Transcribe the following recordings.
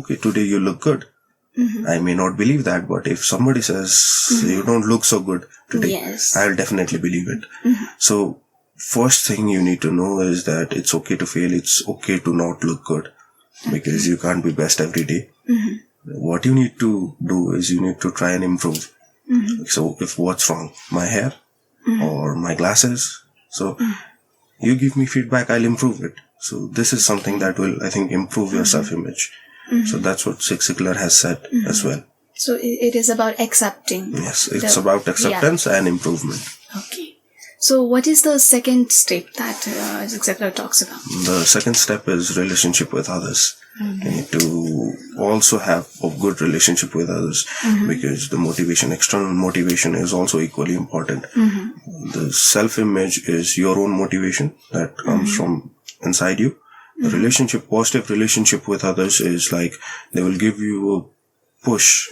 okay, today you look good. I may not believe that, but if somebody says you don't look so good today, I'll definitely believe it. So first thing you need to know is that it's okay to fail. It's okay to not look good because you can't be best every day. What you need to do is you need to try and improve. So if what's wrong, my hair or my glasses, so you give me feedback, I'll improve it. So this is something that will, I think, improve your self-image. So that's what Zig Ziglar has said as well. So it is about accepting. Yes, it's about acceptance and improvement. Okay. So what is the second step that Zig Ziglar talks about? The second step is relationship with others. You need to also have a good relationship with others because the motivation, external motivation is also equally important. The self-image is your own motivation that comes from inside you. The relationship, positive relationship with others is like they will give you a push.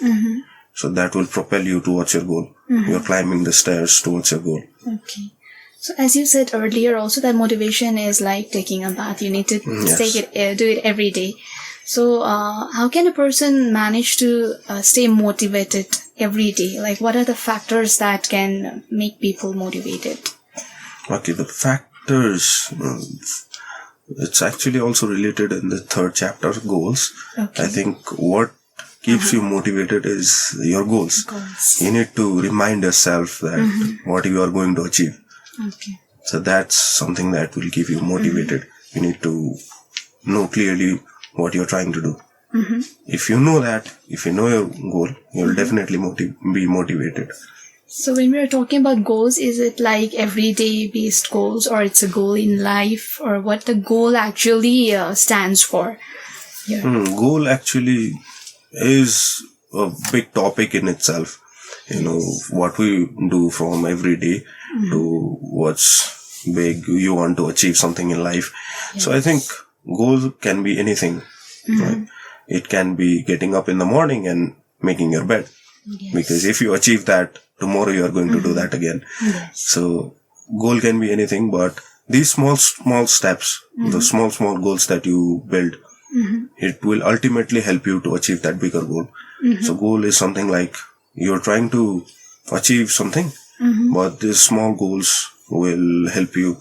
So that will propel you towards your goal. You're climbing the stairs towards your goal. Okay. So as you said earlier also that motivation is like taking a bath. You need to do it every day. So how can a person manage to stay motivated every day? Like what are the factors that can make people motivated? Okay, the factors, it's actually also related in the third chapter, goals. Okay. I think what keeps you motivated is your goals. You need to remind yourself that what you are going to achieve. Okay. So that's something that will keep you motivated. You need to know clearly what you're trying to do. If you know that, if you know your goal, you'll definitely be motivated. So when we are talking about goals, is it like everyday based goals or it's a goal in life or what the goal actually stands for? Goal actually is a big topic in itself. You know, what we do from every day to what's big, you want to achieve something in life. So I think goal can be anything. Right? It can be getting up in the morning and making your bed. Because if you achieve that, tomorrow you are going to do that again. So goal can be anything, but these small steps, the small goals that you build, it will ultimately help you to achieve that bigger goal. So goal is something like you're trying to achieve something, but these small goals will help you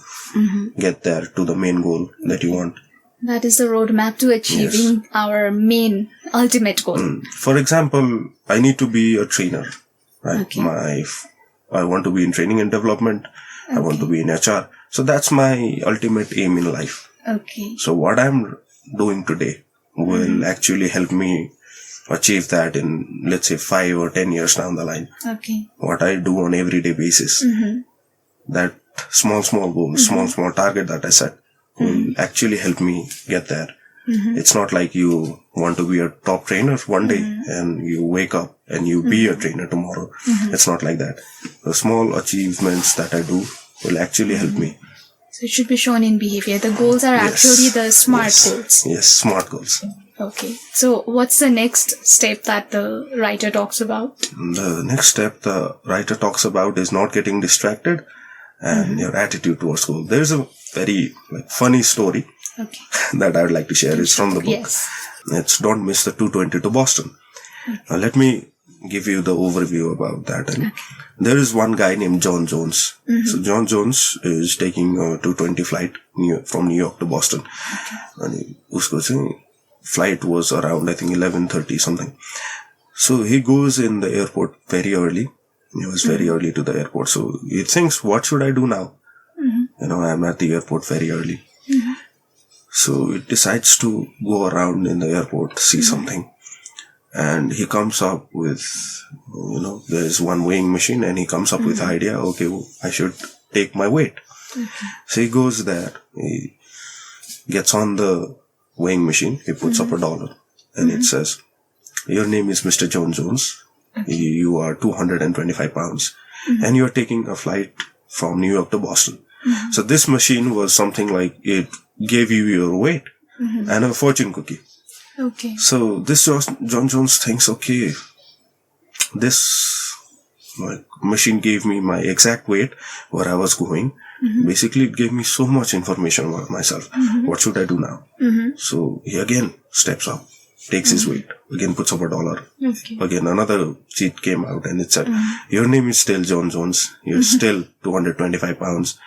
get there to the main goal that you want. That is the roadmap to achieving our main ultimate goal. For example, I need to be a trainer. Right? Okay. I want to be in training and development. I want to be in HR. So that's my ultimate aim in life. Okay. So what I'm doing today will actually help me achieve that in, let's say, 5 or 10 years down the line. Okay. What I do on everyday basis. That small goals, small target that I set will actually help me get there. It's not like you want to be a top trainer one day and you wake up and you be a trainer tomorrow. It's not like that. The small achievements that I do will actually help me. So it should be shown in behavior. The goals are actually the smart goals. Yes, smart goals. Okay. So what's the next step that the writer talks about? The next step the writer talks about is not getting distracted and your attitude towards goal. There's a very funny story that I would like to share. It's from the book. It's Don't Miss the 220 to Boston. Let me give you the overview about that. And there is one guy named John Jones. So John Jones is taking a 220 flight from New York to Boston. And usko flight was around, I think, 11:30 something. So he goes in the airport very early. He was very early to the airport. So he thinks, what should I do now? You know, I'm at the airport very early. So he decides to go around in the airport, see something. And he comes up with, there's one weighing machine and he comes up with the idea, okay, I should take my weight. So he goes there, he gets on the weighing machine, he puts up $1 and it says, your name is Mr. John Jones. You are 225 pounds and you're taking a flight from New York to Boston. So this machine was something like it gave you your weight and a fortune cookie. Okay. So this John Jones thinks, okay, this machine gave me my exact weight, where I was going. Basically, it gave me so much information about myself. What should I do now? So he again steps up takes his weight. Again, puts up $1. Okay. Again, another sheet came out and it said, your name is still John Jones. You're still 225 pounds.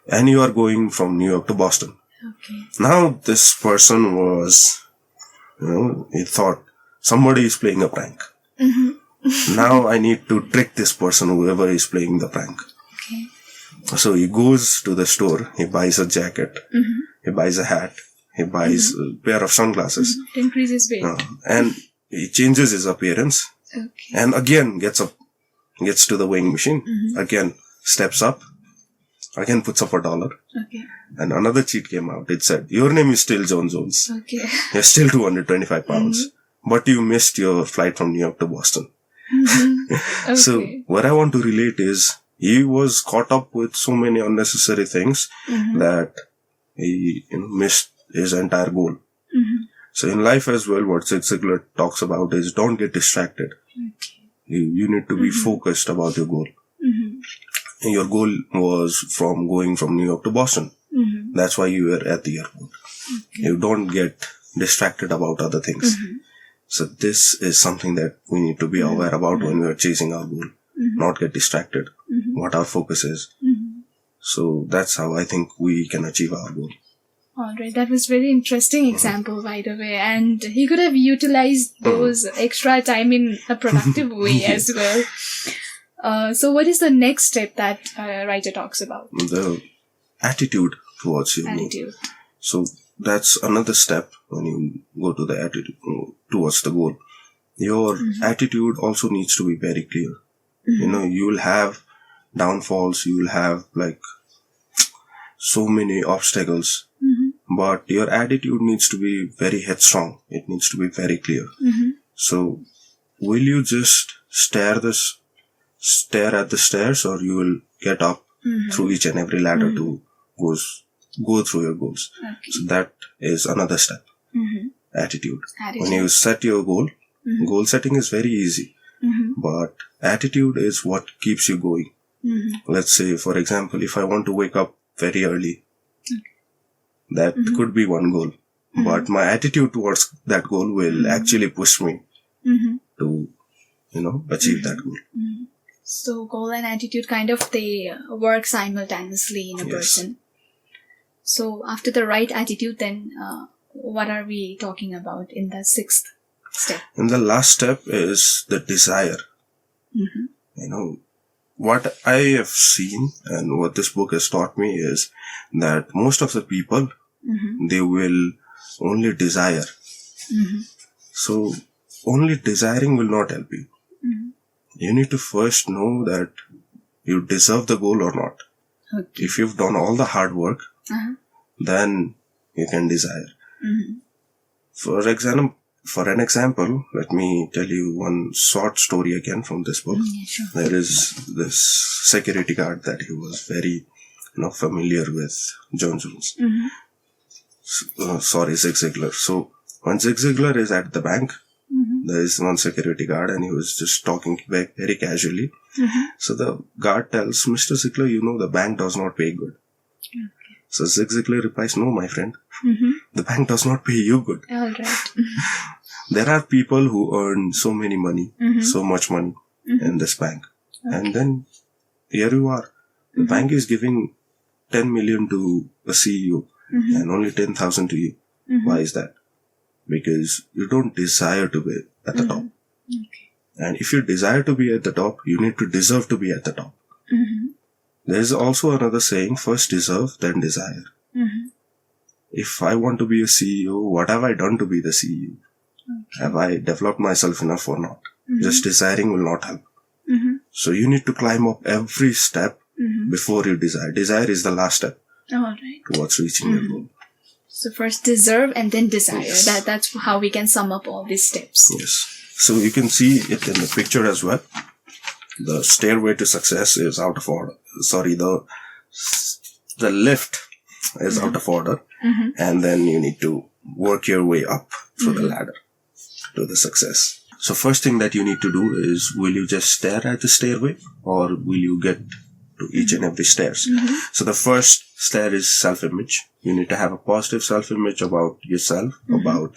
And you are going from New York to Boston. Okay. Now, this person was, he thought somebody is playing a prank. Now I need to trick this person, whoever is playing the prank. Okay. So he goes to the store, he buys a jacket, he buys a hat, he buys a pair of sunglasses. To increase his weight. And he changes his appearance. Okay. And again gets to the weighing machine, again steps up, again puts up $1. Okay. And another cheat came out. It said, your name is still John Jones. Okay. You're still 225 pounds. But you missed your flight from New York to Boston. Okay. So what I want to relate is, he was caught up with so many unnecessary things that he missed his entire goal. So in life as well, what Zig Ziglar talks about is, don't get distracted. Okay. You need to be focused about your goal. And your goal was from going from New York to Boston. That's why you were at the airport. Okay. You don't get distracted about other things. So this is something that we need to be aware about when we are chasing our goal. Not get distracted. What our focus is. So that's how I think we can achieve our goal. Alright, that was very interesting example, by the way. And he could have utilized those extra time in a productive way as well. So what is the next step that writer talks about? The attitude towards your goal. So that's another step when you go to the attitude towards the goal. Your attitude also needs to be very clear. You will have downfalls, you will have so many obstacles, but your attitude needs to be very headstrong. It needs to be very clear. So will you just stare at the stairs, or you will get up through each and every ladder to go through your goals? Okay. So that is another step. Attitude. When you set your goal, goal setting is very easy, but attitude is what keeps you going. Let's say, for example, if I want to wake up very early, that could be one goal, but my attitude towards that goal will actually push me to achieve that goal. So goal and attitude they work simultaneously in a person. So after the right attitude, then what are we talking about in the sixth step? And the last step is the desire. What I have seen and what this book has taught me is that most of the people, they will only desire. So only desiring will not help you. You need to first know that you deserve the goal or not. Okay. If you've done all the hard work, then you can desire. For an example, let me tell you one short story again from this book. Sure. There is this security guard that he was very familiar with John Jones. Zig Ziglar. So when Zig Ziglar is at the bank, there is one security guard and he was just talking very casually. So the guard tells Mr. Ziglar, the bank does not pay good. So Zig Ziglar replies, no, my friend, the bank does not pay you good. All right. There are people who earn so much money in this bank. And then here you are. The bank is giving 10 million to a CEO and only 10,000 to you. Why is that? Because you don't desire to be at the top. Okay. And if you desire to be at the top, you need to deserve to be at the top. There is also another saying, first deserve, then desire. If I want to be a CEO, what have I done to be the CEO? Have I developed myself enough or not? Just desiring will not help. So you need to climb up every step before you desire. Desire is the last step towards reaching your goal. So first deserve and then desire. Yes. That's how we can sum up all these steps. Yes. So you can see it in the picture as well. The stairway to success is out of order. Sorry, the lift is out of order. And then you need to work your way up through the ladder to the success. So first thing that you need to do is, will you just stare at the stairway or will you get to each and every stairs? So the first stair is self-image. You need to have a positive self-image about yourself, about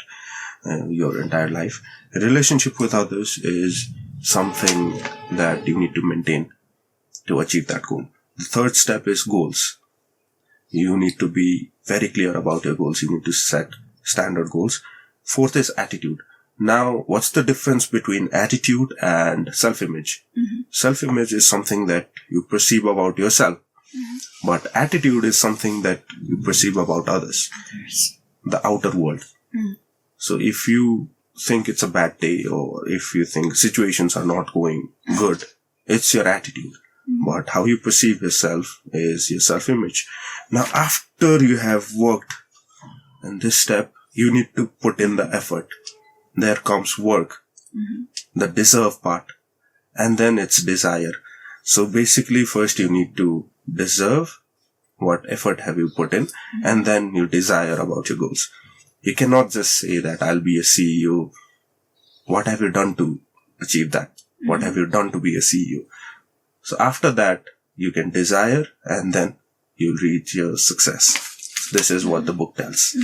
your entire life. A relationship with others is something that you need to maintain to achieve that goal. The third step is goals. You need to be very clear about your goals. You need to set standard goals. Fourth is attitude. Now, what's the difference between attitude and self-image? Self-image is something that you perceive about yourself. But attitude is something that you perceive about others. The outer world. So if you think it's a bad day, or if you think situations are not going good, it's your attitude. But how you perceive yourself is your self-image. Now, after you have worked in this step, you need to put in the effort. There comes work, the deserve part, and then it's desire. So basically, first you need to deserve what effort have you put in, and then you desire about your goals. You cannot just say that I'll be a CEO. What have you done to achieve that? What have you done to be a CEO? So after that, you can desire, and then you'll reach your success. This is what the book tells.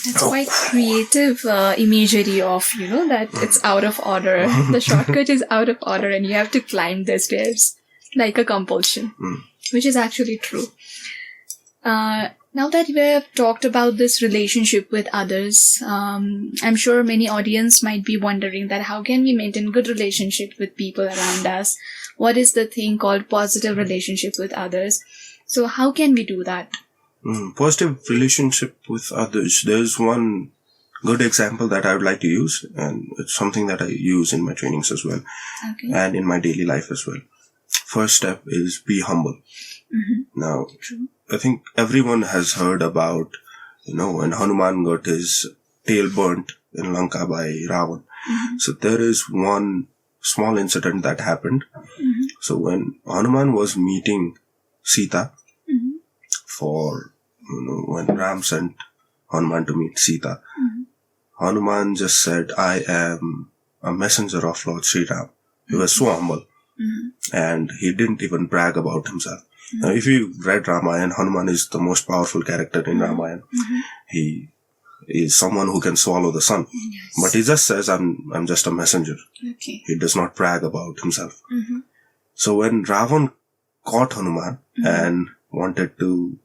It's quite creative imagery of, that it's out of order. The shortcut is out of order and you have to climb the stairs like a compulsion, which is actually true. Now that we have talked about this relationship with others, I'm sure many audience might be wondering that how can we maintain good relationship with people around us? What is the thing called positive relationship with others? So how can we do that? Positive relationship with others. There's one good example that I would like to use, and it's something that I use in my trainings as well, and in my daily life as well. First step is be humble. Now, I think everyone has heard about, when Hanuman got his tail burnt in Lanka by Ravan. So there is one small incident that happened. So when Hanuman was meeting Sita, for, when Ram sent Hanuman to meet Sita, Hanuman just said, I am a messenger of Lord Sri Ram. He was so humble. And he didn't even brag about himself. Now, if you read Ramayana, Hanuman is the most powerful character in Ramayana. He is someone who can swallow the sun. But he just says, I'm just a messenger. He does not brag about himself. So when Ravan caught Hanuman and wanted to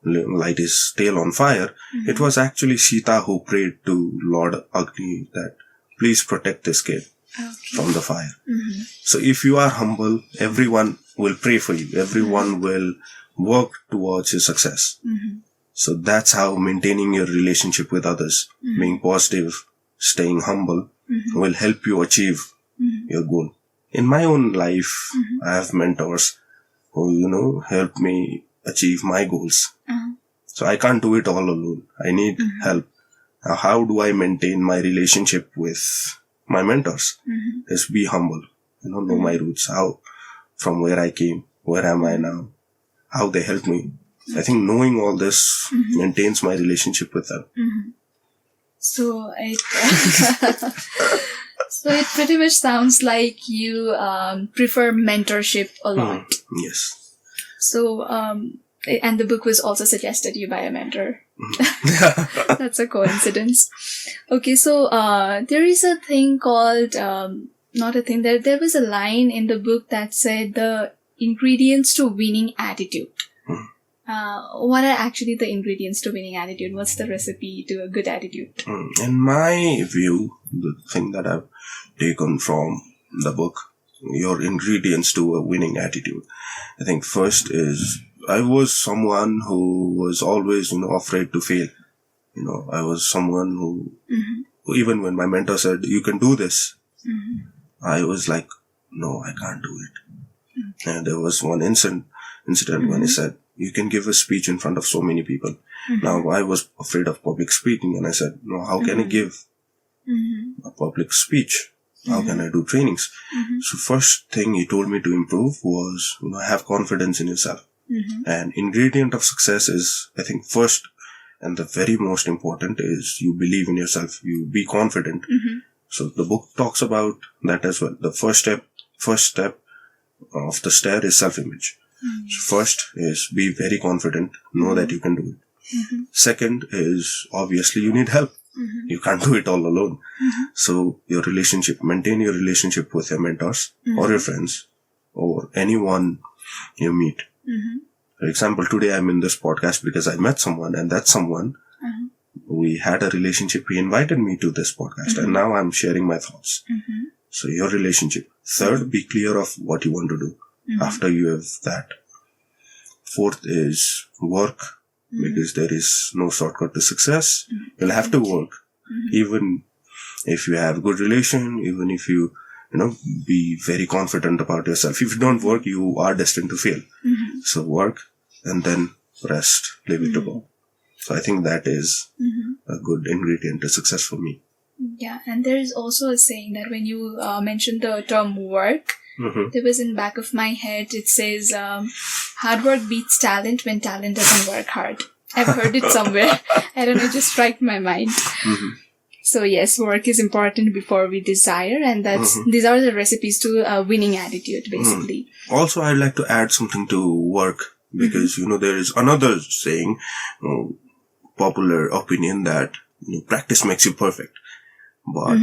light his tail on fire, it was actually Sita who prayed to Lord Agni that please protect this kid from the fire. So if you are humble, everyone will pray for you. Everyone will work towards your success. So that's how maintaining your relationship with others, being positive, staying humble, will help you achieve your goal. In my own life, I have mentors who, help me achieve my goals. So I can't do it all alone. I need help. Now, how do I maintain my relationship with my mentors? Is be humble. Know my roots. How, from where I came, where am I now? How they helped me. I think knowing all this maintains my relationship with them. So it pretty much sounds like you prefer mentorship a lot. Yes. So, and the book was also suggested you by a mentor. That's a coincidence. Okay, so there is a thing called, not a thing, there was a line in the book that said the ingredients to winning attitude. What are actually the ingredients to winning attitude? What's the recipe to a good attitude? In my view, the thing that I've taken from the book, your ingredients to a winning attitude, I think first is, I was someone who was always, afraid to fail. I was someone who, even when my mentor said, you can do this, I was like, no, I can't do it. And there was one incident when he said, you can give a speech in front of so many people. Now, I was afraid of public speaking, and I said, no, how can I give a public speech? How can I do trainings? So first thing he told me to improve was, have confidence in yourself. And ingredient of success is, I think, first and the very most important is you believe in yourself. You be confident. So the book talks about that as well. The first step of the stair is self-image. So first is be very confident. Know that you can do it. Second is, obviously, you need help. You can't do it all alone. So maintain your relationship with your mentors or your friends or anyone you meet. For example, today I'm in this podcast because I met someone, and that someone, we had a relationship. He invited me to this podcast, and now I'm sharing my thoughts. So your relationship. Third, be clear of what you want to do after you have that. Fourth is work, because there is no shortcut to success. You'll have to work. Even if you have good relation, even if you be very confident about yourself. If you don't work, you are destined to fail. So work and then rest, leave it to go. So I think that is a good ingredient to success for me. Yeah, and there is also a saying that when you mentioned the term work, there was in the back of my head, it says, hard work beats talent when talent doesn't work hard. I've heard it somewhere. I don't know, it just struck my mind. So yes, work is important before we desire, and these are the recipes to a winning attitude, basically. Also, I'd like to add something to work, because, there is another saying, popular opinion that practice makes you perfect. But